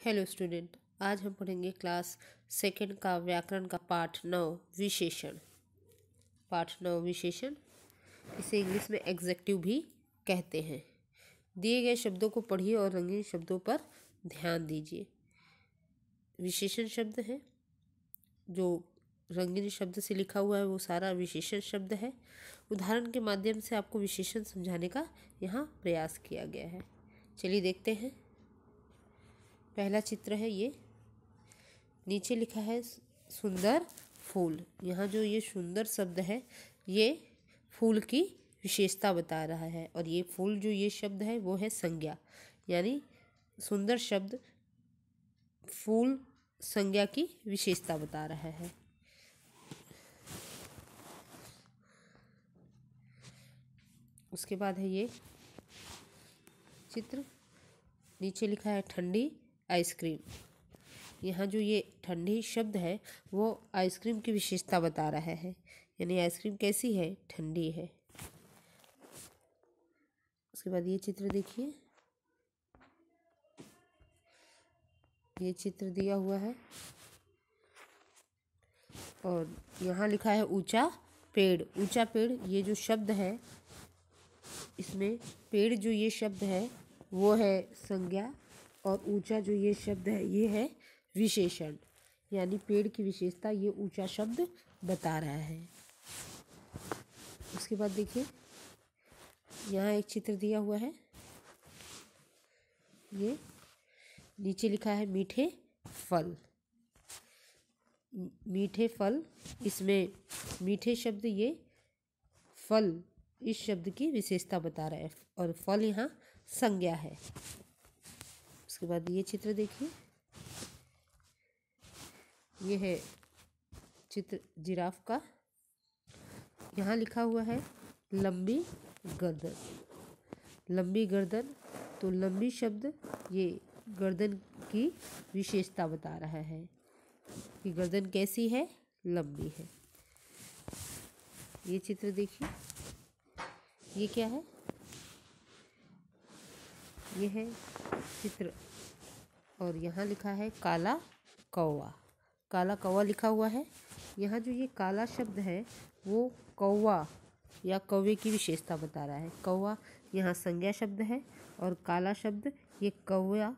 Hello student, आज हम पढ़ेंगे क्लास सेकंड का व्याकरण का पाठ 9 विशेषण। पाठ 9 विशेषण, इसे इंग्लिश में एग्जेक्टिव भी कहते हैं। दिए गए शब्दों को पढ़िए और रंगीन शब्दों पर ध्यान दीजिए। विशेषण शब्द है, जो रंगीन शब्द से लिखा हुआ है वो सारा विशेषण शब्द है। उदाहरण के माध्यम से आपको विशेषण समझाने का यहाँ प्रयास किया गया है। चलिए देखते हैं। पहला चित्र है ये, नीचे लिखा है सुंदर फूल। यहाँ जो ये सुंदर शब्द है ये फूल की विशेषता बता रहा है, और ये फूल जो ये शब्द है वो है संज्ञा, यानी सुंदर शब्द फूल संज्ञा की विशेषता बता रहा है। उसके बाद है ये चित्र, नीचे लिखा है ठंडी आइसक्रीम। यहाँ जो ये ठंडी शब्द है वो आइसक्रीम की विशेषता बता रहा है, यानी आइसक्रीम कैसी है, ठंडी है। उसके बाद ये चित्र देखिए, ये चित्र दिया हुआ है और यहाँ लिखा है ऊंचा पेड़। ऊंचा पेड़ ये जो शब्द है, इसमें पेड़ जो ये शब्द है वो है संज्ञा, और ऊंचा जो ये शब्द है ये है विशेषण, यानी पेड़ की विशेषता ये ऊंचा शब्द बता रहा है। उसके बाद देखिए, यहाँ एक चित्र दिया हुआ है, ये नीचे लिखा है मीठे फल। मीठे फल, इसमें मीठे शब्द ये फल इस शब्द की विशेषता बता रहा है, और फल यहाँ संज्ञा है। उसके बाद ये चित्र देखिए, ये है चित्र जिराफ का। यहाँ लिखा हुआ है लंबी गर्दन। लंबी गर्दन, तो लंबी शब्द ये गर्दन की विशेषता बता रहा है कि गर्दन कैसी है, लंबी है। ये चित्र देखिए, ये क्या है, ये है चित्र, और यहाँ लिखा है काला कौवा। काला कौवा लिखा हुआ है। यहाँ जो ये काला शब्द है वो कौवा या कौवे की विशेषता बता रहा है। कौवा यहाँ संज्ञा शब्द है, और काला शब्द ये कौवा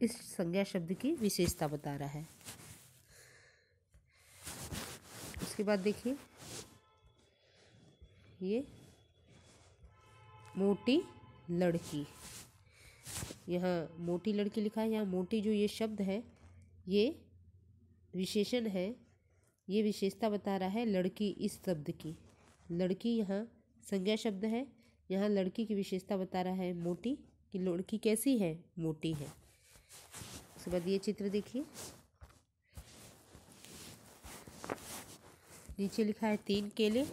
इस संज्ञा शब्द की विशेषता बता रहा है। उसके बाद देखिए, ये मोटी लड़की। यहाँ मोटी लड़की लिखा है। यहाँ मोटी जो ये शब्द है ये विशेषण है, ये विशेषता बता रहा है लड़की इस शब्द की। लड़की यहाँ संज्ञा शब्द है, यहाँ लड़की की विशेषता बता रहा है मोटी, कि लड़की कैसी है, मोटी है। उसके बाद ये चित्र देखिए, नीचे लिखा है 3 केले।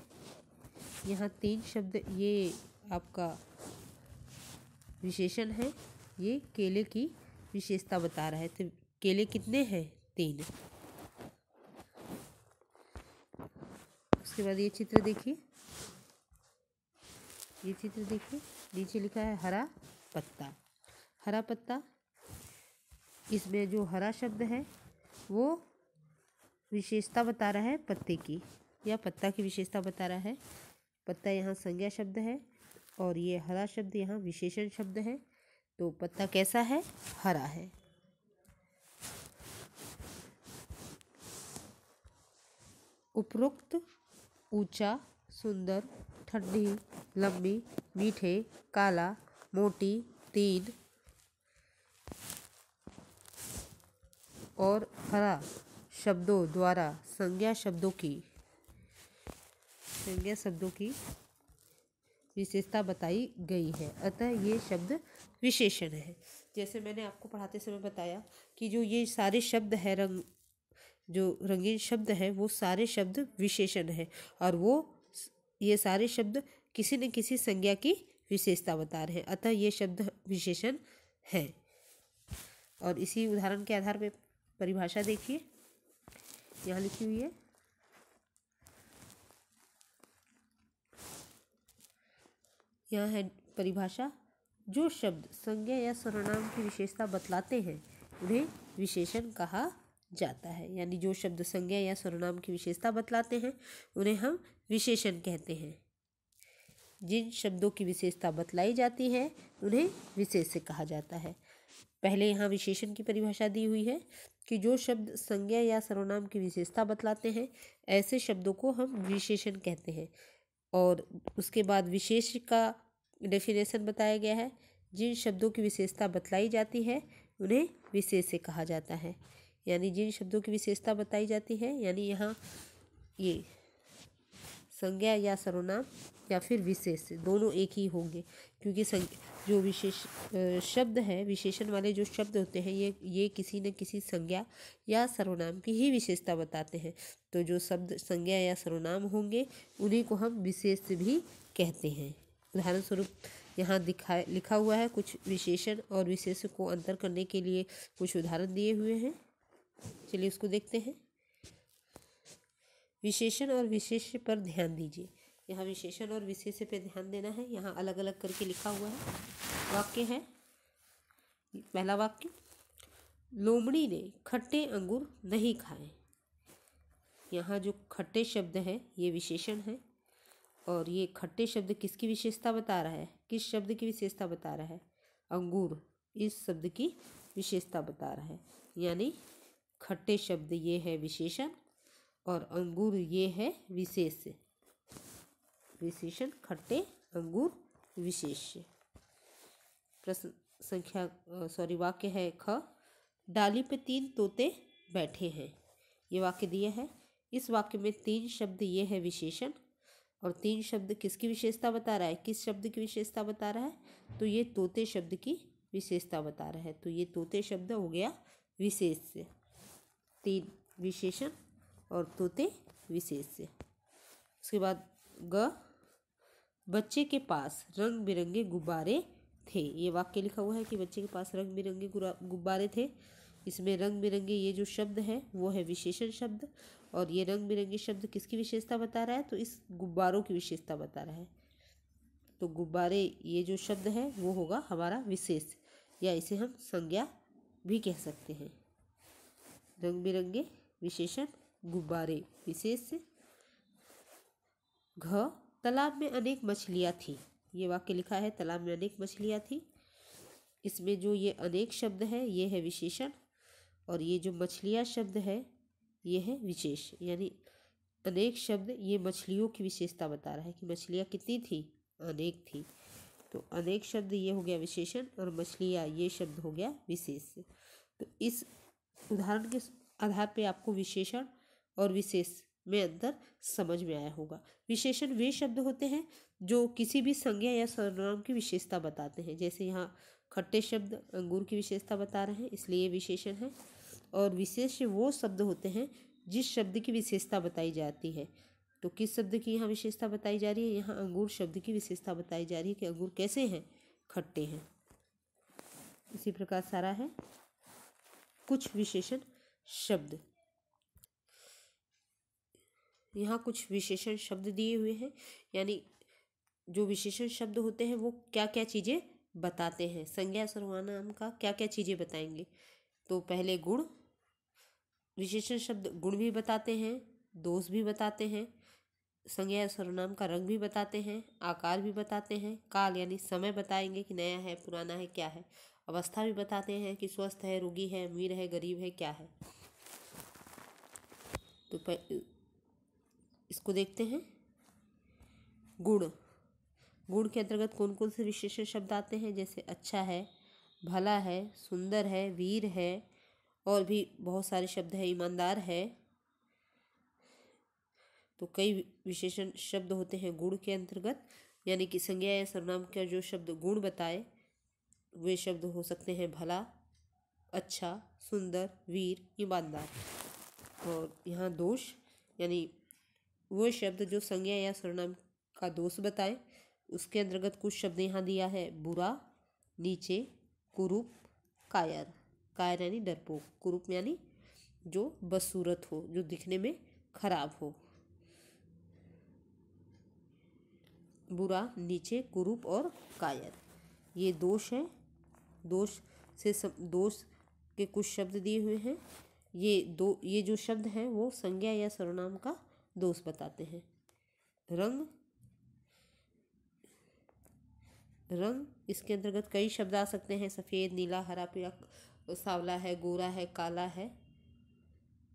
यहाँ 3 शब्द ये आपका विशेषण है, ये केले की विशेषता बता रहा है। तो केले कितने हैं, 3। उसके बाद ये चित्र देखिए, ये चित्र देखिए, नीचे लिखा है हरा पत्ता। हरा पत्ता, इसमें जो हरा शब्द है वो विशेषता बता रहा है पत्ते की, या पत्ता की विशेषता बता रहा है। पत्ता यहाँ संज्ञा शब्द है, और ये हरा शब्द यहाँ विशेषण शब्द है, तो पत्ता कैसा है, हरा है। उपरोक्त ऊंचा, सुंदर, ठंडी, लंबी, मीठे, काला, मोटी, 3 और हरा शब्दों द्वारा संज्ञा शब्दों की विशेषता बताई गई है, अतः ये शब्द विशेषण है। जैसे मैंने आपको पढ़ाते समय बताया कि जो ये सारे शब्द है जो रंगीन शब्द है वो सारे शब्द विशेषण है, और वो ये सारे शब्द किसी न किसी संज्ञा की विशेषता बता रहे हैं, अतः ये शब्द विशेषण है। और इसी उदाहरण के आधार पर परिभाषा देखिए, यहाँ लिखी हुई है, यहाँ है परिभाषा। जो शब्द संज्ञा या सर्वनाम की विशेषता बतलाते हैं उन्हें विशेषण कहा जाता है। यानी जो शब्द संज्ञा या सर्वनाम की विशेषता बतलाते हैं उन्हें हम विशेषण कहते हैं। जिन शब्दों की विशेषता बतलाई जाती है उन्हें विशेष्य कहा जाता है। पहले यहाँ विशेषण की परिभाषा दी हुई है कि जो शब्द संज्ञा या सर्वनाम की विशेषता बतलाते हैं ऐसे शब्दों को हम विशेषण कहते हैं। और उसके बाद विशेष का डेफिनेशन बताया गया है। जिन शब्दों की विशेषता बतलाई जाती है उन्हें विशेष्य कहा जाता है। यानी जिन शब्दों की विशेषता बताई जाती है, यानी यहाँ ये संज्ञा या सर्वनाम या फिर विशेष्य दोनों एक ही होंगे, क्योंकि जो विशेष शब्द है, विशेषण वाले जो शब्द होते हैं ये किसी न किसी संज्ञा या सर्वनाम की ही विशेषता बताते हैं। तो जो शब्द संज्ञा या सर्वनाम होंगे उन्हीं को हम विशेष्य भी कहते हैं। उदाहरण स्वरूप यहाँ लिखा हुआ है, कुछ विशेषण और विशेष्य को अंतर करने के लिए कुछ उदाहरण दिए हुए हैं। चलिए उसको देखते हैं। विशेषण और विशेष्य पर ध्यान दीजिए। यहाँ विशेषण और विशेष्य पर ध्यान देना है। यहाँ अलग अलग करके लिखा हुआ है। वाक्य है, पहला वाक्य, लोमड़ी ने खट्टे अंगूर नहीं खाए। यहाँ जो खट्टे शब्द है ये विशेषण है, और ये खट्टे शब्द किसकी विशेषता बता रहा है, किस शब्द की विशेषता बता रहा है, अंगूर इस शब्द की विशेषता बता रहा है। यानी खट्टे शब्द ये है विशेषण और अंगूर ये है विशेष्य। विशेषण खट्टे, अंगूर विशेष्य। वाक्य है ख, डाली पे 3 तोते बैठे हैं। ये वाक्य दिया है। इस वाक्य में 3 शब्द ये है विशेषण और 3 शब्द किसकी विशेषता बता रहा है, किस शब्द की विशेषता बता रहा है, तो ये तोते शब्द की विशेषता बता रहा है। तो ये तोते शब्द हो गया विशेष्य। 3 विशेषण और तोते विशेष्य। उसके बाद ग, बच्चे के पास रंग बिरंगे गुब्बारे थे। ये वाक्य लिखा हुआ है कि बच्चे के पास रंग बिरंगे गुब्बारे थे। इसमें रंग बिरंगे ये जो शब्द है वो है विशेषण शब्द, और ये रंग बिरंगे शब्द किसकी विशेषता बता रहा है, तो इस गुब्बारों की विशेषता बता रहा है। तो गुब्बारे ये जो शब्द है वो होगा हमारा विशेष, या इसे हम संज्ञा भी कह सकते हैं। रंग बिरंगे विशेषण, गुब्बारे विशेष्य। घ, तालाब में अनेक मछलियाँ थी। ये वाक्य लिखा है तालाब में अनेक मछलियाँ थी। इसमें जो ये अनेक शब्द है ये है विशेषण, और ये जो मछलियाँ शब्द है ये है विशेष। यानी अनेक शब्द ये मछलियों की विशेषता बता रहा है कि मछलियाँ कितनी थी, अनेक थी। तो अनेक शब्द ये हो गया विशेषण और मछलियाँ ये शब्द हो गया विशेष। तो इस उदाहरण के आधार पे आपको विशेषण और विशेष में अंतर समझ में आया होगा। विशेषण वे शब्द होते हैं जो किसी भी संज्ञा या सर्वनाम की विशेषता बताते हैं। जैसे यहाँ खट्टे शब्द अंगूर की विशेषता बता रहे हैं, इसलिए विशेषण है। और विशेष वो शब्द होते हैं जिस शब्द की विशेषता बताई जाती है। तो किस शब्द की यहाँ विशेषता बताई जा रही है, यहाँ अंगूर शब्द की विशेषता बताई जा रही है कि अंगूर कैसे हैं, खट्टे हैं। इसी प्रकार सारा है कुछ विशेषण शब्द। यहाँ कुछ विशेषण शब्द दिए हुए हैं, यानी जो विशेषण शब्द होते हैं वो क्या क्या चीज़ें बताते हैं, संज्ञा सर्वनाम का क्या क्या चीज़ें बताएंगे। तो पहले गुण, विशेषण शब्द गुण भी बताते हैं, दोष भी बताते हैं, संज्ञा या सर्वनाम का रंग भी बताते हैं, आकार भी बताते हैं, काल यानी समय बताएंगे कि नया है पुराना है क्या है, अवस्था भी बताते हैं कि स्वस्थ है रोगी है अमीर है गरीब है क्या है। तो इसको देखते हैं। गुण, गुण के अंतर्गत कौन कौन से विशेषण शब्द आते हैं, जैसे अच्छा है, भला है, सुंदर है, वीर है, और भी बहुत सारे शब्द हैं, ईमानदार है। तो कई विशेषण शब्द होते हैं गुण के अंतर्गत, यानी कि संज्ञा या सर्वनाम का जो शब्द गुण बताए वे शब्द हो सकते हैं भला, अच्छा, सुंदर, वीर, ईमानदार। और यहाँ दोष, यानी वो शब्द जो संज्ञा या सर्वनाम का दोष बताए, उसके अंतर्गत कुछ शब्द यहाँ दिया है, बुरा, नीचे, कुरूप, कायर। कायर यानी डरपोक, कुरूप यानी जो बदसूरत हो, जो दिखने में खराब हो। बुरा, नीचे, कुरूप और कायर ये दोष है। दोष के कुछ शब्द दिए हुए हैं। ये जो शब्द हैं वो संज्ञा या सर्वनाम का दोष बताते हैं। रंग, इसके अंतर्गत कई शब्द आ सकते हैं। सफ़ेद, नीला, हरा, पीला, सांवला है, गोरा है, काला है,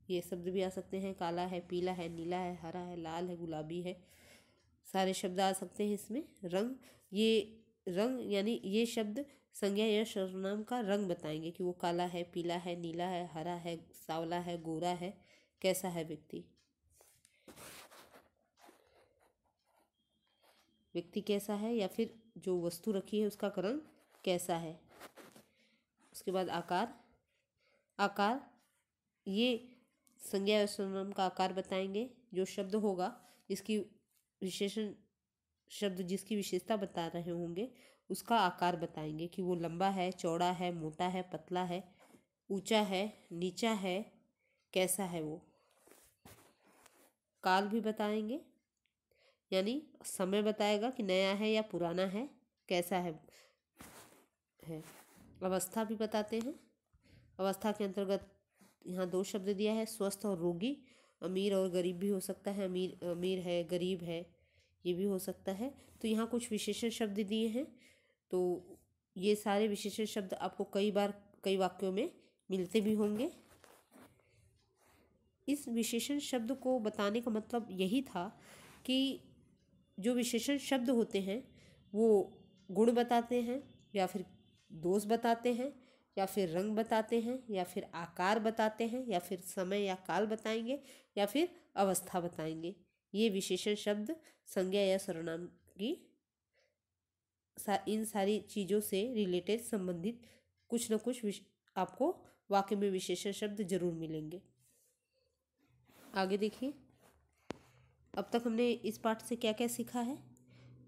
ये शब्द भी आ सकते हैं। काला है, पीला है, नीला है, हरा है, लाल है, गुलाबी है, सारे शब्द आ सकते हैं इसमें। रंग यानी ये शब्द संज्ञा या सर्वनाम का रंग बताएंगे कि वो काला है, पीला है, नीला है, हरा है, सांवला है, गोरा है, कैसा है व्यक्ति कैसा है, या फिर जो वस्तु रखी है उसका रंग कैसा है। उसके बाद आकार, ये संज्ञा या सर्वनाम का आकार बताएंगे। जो शब्द होगा जिसकी विशेषण शब्द जिसकी विशेषता बता रहे होंगे उसका आकार बताएंगे कि वो लंबा है, चौड़ा है, मोटा है, पतला है, ऊंचा है, नीचा है, कैसा है वो। काल भी बताएंगे, यानी समय बताएगा कि नया है या पुराना है, कैसा है। अवस्था भी बताते हैं। अवस्था के अंतर्गत यहाँ 2 शब्द दिया है, स्वस्थ और रोगी। अमीर और गरीब भी हो सकता है, अमीर है, गरीब है, ये भी हो सकता है। तो यहाँ कुछ विशेषण शब्द दिए हैं। तो ये सारे विशेषण शब्द आपको कई बार कई वाक्यों में मिलते भी होंगे। इस विशेषण शब्द को बताने का मतलब यही था कि जो विशेषण शब्द होते हैं वो गुण बताते हैं, या फिर दोष बताते हैं, या फिर रंग बताते हैं, या फिर आकार बताते हैं, या फिर समय या काल बताएंगे, या फिर अवस्था बताएंगे। ये विशेषण शब्द संज्ञा या सर्वनाम की इन सारी चीज़ों से रिलेटेड संबंधित कुछ न कुछ आपको वाक्य में विशेषण शब्द जरूर मिलेंगे। आगे देखिए, अब तक हमने इस पाठ से क्या क्या सीखा है।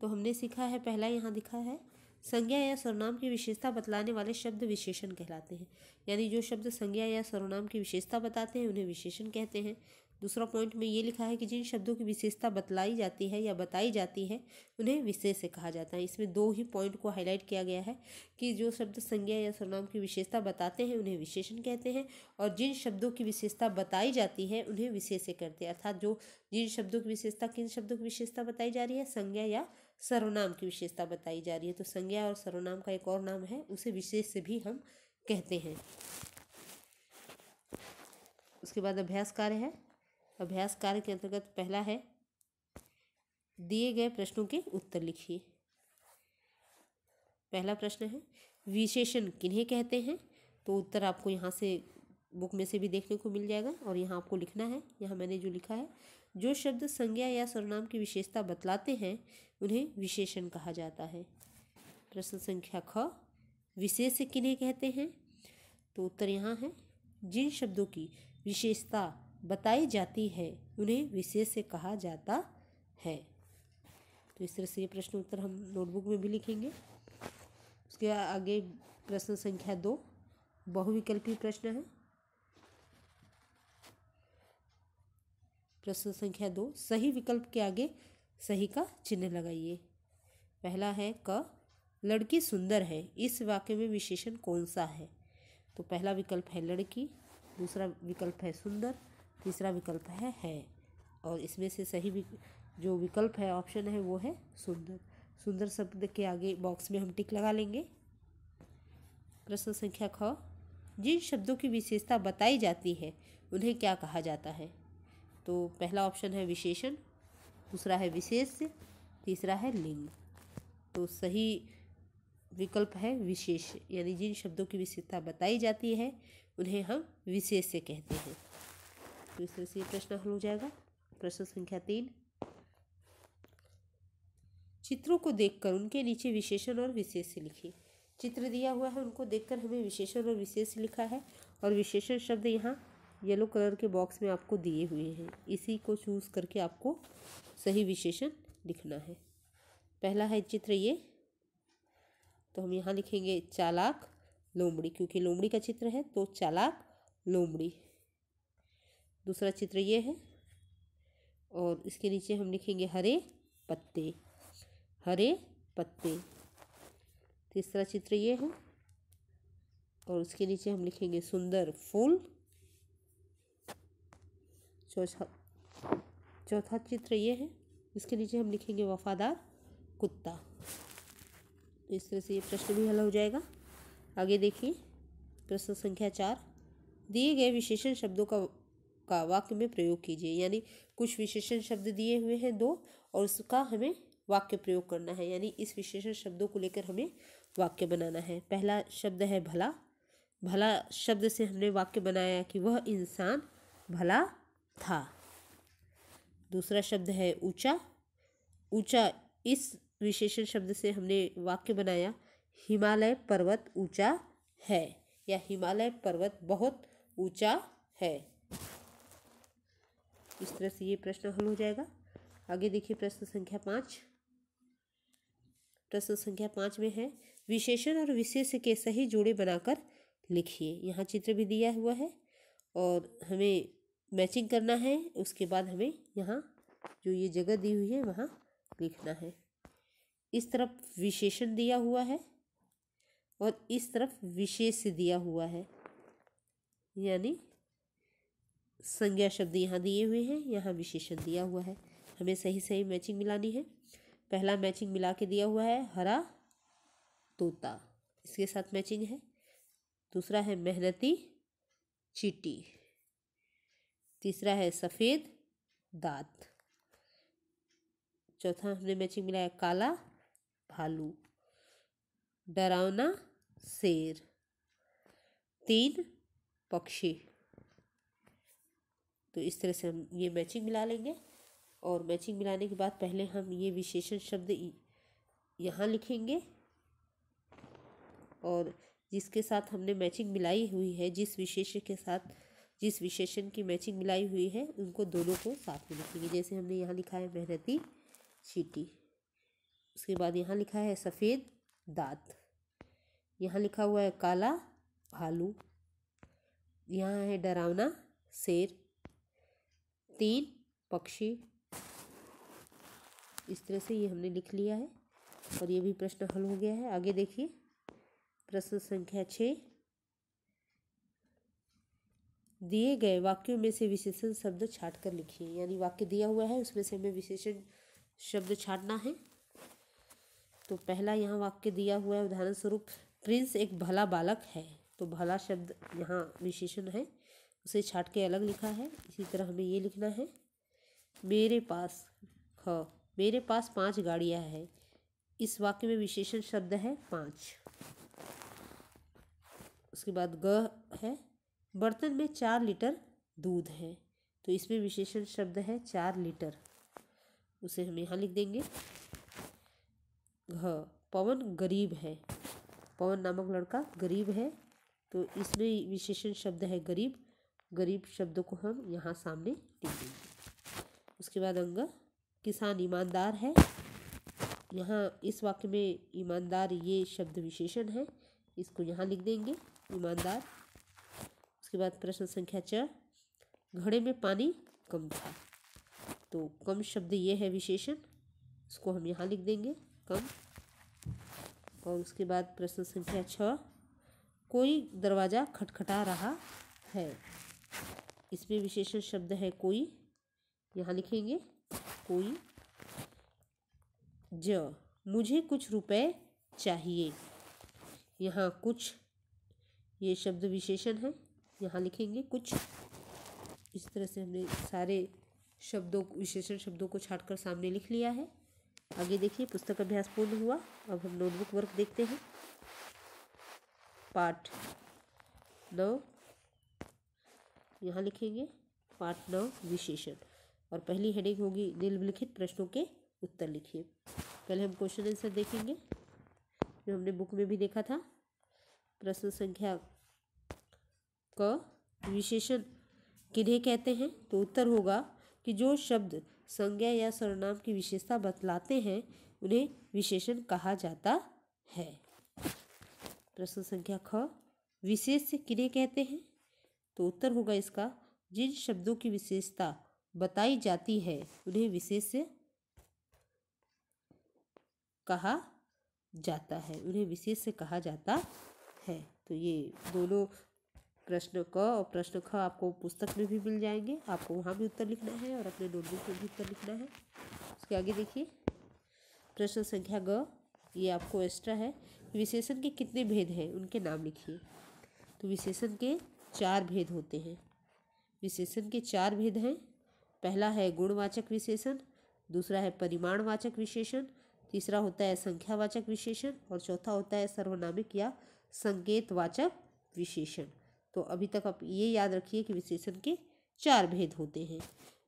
तो हमने सीखा है, पहला यहाँ दिखा है, संज्ञा या सर्वनाम की विशेषता बतलाने वाले शब्द विशेषण कहलाते हैं। यानी जो शब्द संज्ञा या सर्वनाम की विशेषता बताते हैं उन्हें विशेषण कहते हैं। दूसरा पॉइंट में ये लिखा है कि जिन शब्दों की विशेषता बतलाई जाती है या बताई जाती है उन्हें विशेष्य कहा जाता है। इसमें 2 ही पॉइंट को हाईलाइट किया गया है कि जो शब्द संज्ञा या सर्वनाम की विशेषता बताते हैं उन्हें विशेषण कहते हैं, और जिन शब्दों की विशेषता बताई जाती है उन्हें विशेष्य कहते हैं। अर्थात जो जिन शब्दों की विशेषता, किन शब्दों की विशेषता बताई जा रही है, संज्ञा या सर्वनाम की विशेषता बताई जा रही है। तो संज्ञा और सर्वनाम का एक और नाम है, उसे विशेष्य भी हम कहते हैं। उसके बाद अभ्यास कार्य है। अभ्यास कार्य के अंतर्गत पहला है, दिए गए प्रश्नों के उत्तर लिखिए। पहला प्रश्न है, विशेषण किन्हें कहते हैं। तो उत्तर आपको यहाँ से बुक में से भी देखने को मिल जाएगा, और यहाँ आपको लिखना है। यहाँ मैंने जो लिखा है, जो शब्द संज्ञा या सर्वनाम की विशेषता बतलाते हैं उन्हें विशेषण कहा जाता है। प्रश्न संख्या ख, विशेष्य किन्हें कहते हैं। तो उत्तर यहाँ है, जिन शब्दों की विशेषता बताई जाती है उन्हें विशेष्य कहा जाता है। तो इस तरह से ये प्रश्न उत्तर हम नोटबुक में भी लिखेंगे। उसके आगे प्रश्न संख्या 2, बहुविकल्पी प्रश्न है। प्रश्न संख्या 2, सही विकल्प के आगे सही का चिन्ह लगाइए। पहला है क, लड़की सुंदर है, इस वाक्य में विशेषण कौन सा है। तो पहला विकल्प है लड़की, दूसरा विकल्प है सुंदर, तीसरा विकल्प है, और इसमें से सही जो विकल्प है, ऑप्शन है, वो है सुंदर। सुंदर शब्द के आगे बॉक्स में हम टिक लगा लेंगे। प्रश्न संख्या ख, जिन शब्दों की विशेषता बताई जाती है उन्हें क्या कहा जाता है। तो पहला ऑप्शन है विशेषण, दूसरा है विशेष्य, तीसरा है लिंग। तो सही विकल्प है विशेष्य, यानी जिन शब्दों की विशेषता बताई जाती है उन्हें हम विशेष्य कहते हैं। तो इस तरह से ये प्रश्न हल हो जाएगा। प्रश्न संख्या 3, चित्रों को देखकर उनके नीचे विशेषण और विशेष्य लिखिए। चित्र दिया हुआ है, उनको देखकर हमें विशेषण और विशेष्य लिखा है, और विशेषण शब्द यहाँ येलो कलर के बॉक्स में आपको दिए हुए हैं। इसी को चूज करके आपको सही विशेषण लिखना है। पहला है चित्र ये, तो हम यहाँ लिखेंगे चालाक लोमड़ी, क्योंकि लोमड़ी का चित्र है तो चालाक लोमड़ी। दूसरा चित्र ये है, और इसके नीचे हम लिखेंगे हरे पत्ते, हरे पत्ते। तीसरा चित्र ये है, और उसके नीचे हम लिखेंगे सुंदर फूल। चौथा चित्र ये है, इसके नीचे हम लिखेंगे वफादार कुत्ता। तो इस तरह से ये प्रश्न भी हल हो जाएगा। आगे देखिए प्रश्न संख्या 4, दिए गए विशेषण शब्दों का वाक्य में प्रयोग कीजिए। यानी कुछ विशेषण शब्द दिए हुए हैं 2 और उसका हमें वाक्य प्रयोग करना है, यानी इस विशेषण शब्दों को लेकर हमें वाक्य बनाना है। पहला शब्द है भला। भला शब्द से हमने वाक्य बनाया कि वह इंसान भला था। दूसरा शब्द है ऊंचा। ऊंचा, इस विशेषण शब्द से हमने वाक्य बनाया हिमालय पर्वत ऊंचा है या हिमालय पर्वत बहुत ऊंचा है। इस तरह से ये प्रश्न हल हो जाएगा। आगे देखिए प्रश्न संख्या 5। प्रश्न संख्या 5 में है विशेषण और विशेष्य के सही जोड़े बनाकर लिखिए। यहाँ चित्र भी दिया हुआ है और हमें मैचिंग करना है। उसके बाद हमें यहाँ जो ये जगह दी हुई है वहाँ लिखना है। इस तरफ विशेषण दिया हुआ है और इस तरफ विशेष्य दिया हुआ है, यानी संज्ञा शब्द यहाँ दिए हुए हैं, यहाँ विशेषण दिया हुआ है। हमें सही सही मैचिंग मिलानी है। पहला मैचिंग मिला के दिया हुआ है हरा तोता, इसके साथ मैचिंग है। दूसरा है मेहनती चींटी। तीसरा है सफ़ेद दांत। चौथा हमने मैचिंग मिलाया काला भालू, डरावना शेर, 3 पक्षी। तो इस तरह से हम ये मैचिंग मिला लेंगे और मैचिंग मिलाने के बाद पहले हम ये विशेषण शब्द यहाँ लिखेंगे और जिसके साथ हमने मैचिंग मिलाई हुई है, जिस विशेषण के साथ जिस विशेषण की मैचिंग मिलाई हुई है उनको दोनों को साथ में लिखेंगे। जैसे हमने यहाँ लिखा है मेहनती चींटी, उसके बाद यहाँ लिखा है सफ़ेद दांत, यहाँ लिखा हुआ है काला भालू, यहाँ है डरावना शेर, 3 पक्षी। इस तरह से ये हमने लिख लिया है और ये भी प्रश्न हल हो गया है। आगे देखिए प्रश्न संख्या 6, दिए गए वाक्यों में से विशेषण शब्द छाट कर लिखिए। यानी वाक्य दिया हुआ है उसमें से हमें विशेषण शब्द छाटना है। तो पहला यहाँ वाक्य दिया हुआ है, उदाहरण स्वरूप प्रिंस एक भला बालक है। तो भला शब्द यहाँ विशेषण है, उसे छाट के अलग लिखा है। इसी तरह हमें ये लिखना है मेरे पास मेरे पास 5 गाड़ियाँ हैं। इस वाक्य में विशेषण शब्द है 5। उसके बाद ग है बर्तन में 4 लीटर दूध है। तो इसमें विशेषण शब्द है 4 लीटर, उसे हम यहाँ लिख देंगे। घ पवन गरीब है। पवन नामक लड़का गरीब है, तो इसमें विशेषण शब्द है गरीब। गरीब शब्द को हम यहाँ सामने लिख देंगे। उसके बाद अंग किसान ईमानदार है। यहाँ इस वाक्य में ईमानदार ये शब्द विशेषण है, इसको यहाँ लिख देंगे ईमानदार। उसके बाद प्रश्न संख्या 4, घड़े में पानी कम था। तो कम शब्द ये है विशेषण, इसको हम यहाँ लिख देंगे कम। और उसके बाद प्रश्न संख्या 6, कोई दरवाज़ा खटखटा रहा है। इसमें विशेषण शब्द है कोई, यहाँ लिखेंगे कोई। मुझे कुछ रुपए चाहिए। यहाँ कुछ ये शब्द विशेषण है, यहाँ लिखेंगे कुछ। इस तरह से हमने सारे विशेषण शब्दों को छाटकर सामने लिख लिया है। आगे देखिए पुस्तक अभ्यास पूर्ण हुआ। अब हम नोटबुक वर्क देखते हैं। पाठ 9 यहाँ लिखेंगे पाठ 9 विशेषण, और पहली हेडिंग होगी निम्नलिखित प्रश्नों के उत्तर लिखिए। पहले हम क्वेश्चन आंसर देखेंगे जो हमने बुक में भी देखा था। प्रश्न संख्या क विशेषण किन्हें कहते हैं? तो उत्तर होगा कि जो शब्द संज्ञा या सर्वनाम की विशेषता बतलाते हैं उन्हें विशेषण कहा जाता है। प्रश्न संख्या ख विशेष्य किन्हें कहते हैं? तो उत्तर होगा इसका जिन शब्दों की विशेषता बताई जाती है उन्हें विशेष्य कहा जाता है, उन्हें विशेष्य कहा जाता है। तो तो ये दोनों प्रश्न क और प्रश्न ख आपको पुस्तक में भी मिल जाएंगे, आपको वहाँ भी उत्तर लिखना है और अपने नोटबुक में भी उत्तर लिखना है। उसके आगे देखिए प्रश्न संख्या ग, ये आपको एक्स्ट्रा है। विशेषण के कितने भेद हैं, उनके नाम लिखिए। तो विशेषण के 4 भेद होते हैं। विशेषण के 4 भेद हैं। पहला है गुणवाचक विशेषण, दूसरा है परिमाणवाचक विशेषण, तीसरा होता है संख्यावाचक विशेषण और चौथा होता है सर्वनामिक या संकेतवाचक विशेषण। तो अभी तक आप ये याद रखिए कि विशेषण के 4 भेद होते हैं।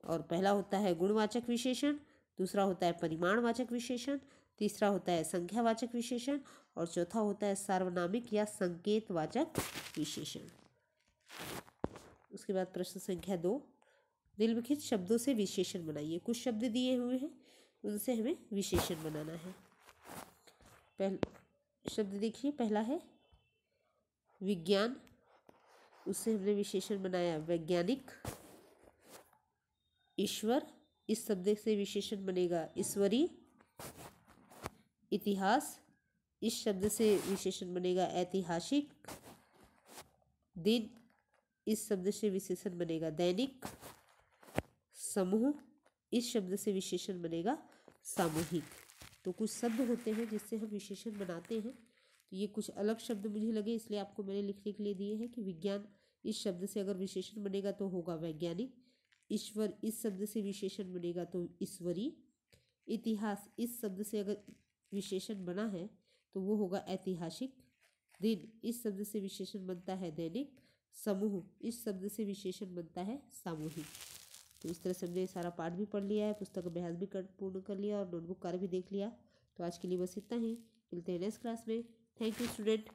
और पहला होता है गुणवाचक विशेषण, दूसरा होता है परिमाणवाचक विशेषण, तीसरा होता है संख्यावाचक विशेषण और चौथा होता है सार्वनामिक या संकेतवाचक विशेषण। उसके बाद प्रश्न संख्या 2, निम्नलिखित शब्दों से विशेषण बनाइए। कुछ शब्द दिए हुए हैं, उनसे हमें विशेषण बनाना है। शब्द देखिए, पहला है विज्ञान, उससे हमने विशेषण बनाया वैज्ञानिक। ईश्वर, इस शब्द से विशेषण बनेगा ईश्वरी। इतिहास, इस शब्द से विशेषण बनेगा ऐतिहासिक। दिन, इस शब्द से विशेषण बनेगा दैनिक। समूह, इस शब्द से विशेषण बनेगा सामूहिक। तो कुछ शब्द होते हैं जिससे हम विशेषण बनाते हैं। तो ये कुछ अलग शब्द मुझे लगे, इसलिए आपको मैंने लिखने के लिए दिए हैं कि विज्ञान इस शब्द से अगर विशेषण बनेगा तो होगा वैज्ञानिक। ईश्वर, इस शब्द से विशेषण बनेगा तो ईश्वरी। इतिहास, इस शब्द से अगर विशेषण बना है तो वो होगा ऐतिहासिक। दिन, इस शब्द से विशेषण बनता है दैनिक। समूह, इस शब्द से विशेषण बनता है सामूहिक। तो इस तरह से हमने सारा पाठ भी पढ़ लिया है, पुस्तक अभ्यास भी पूर्ण कर लिया और नोटबुक कार्य भी देख लिया। तो आज के लिए बस इतना ही, मिलते हैं नेक्स्ट क्लास में। Thank you student.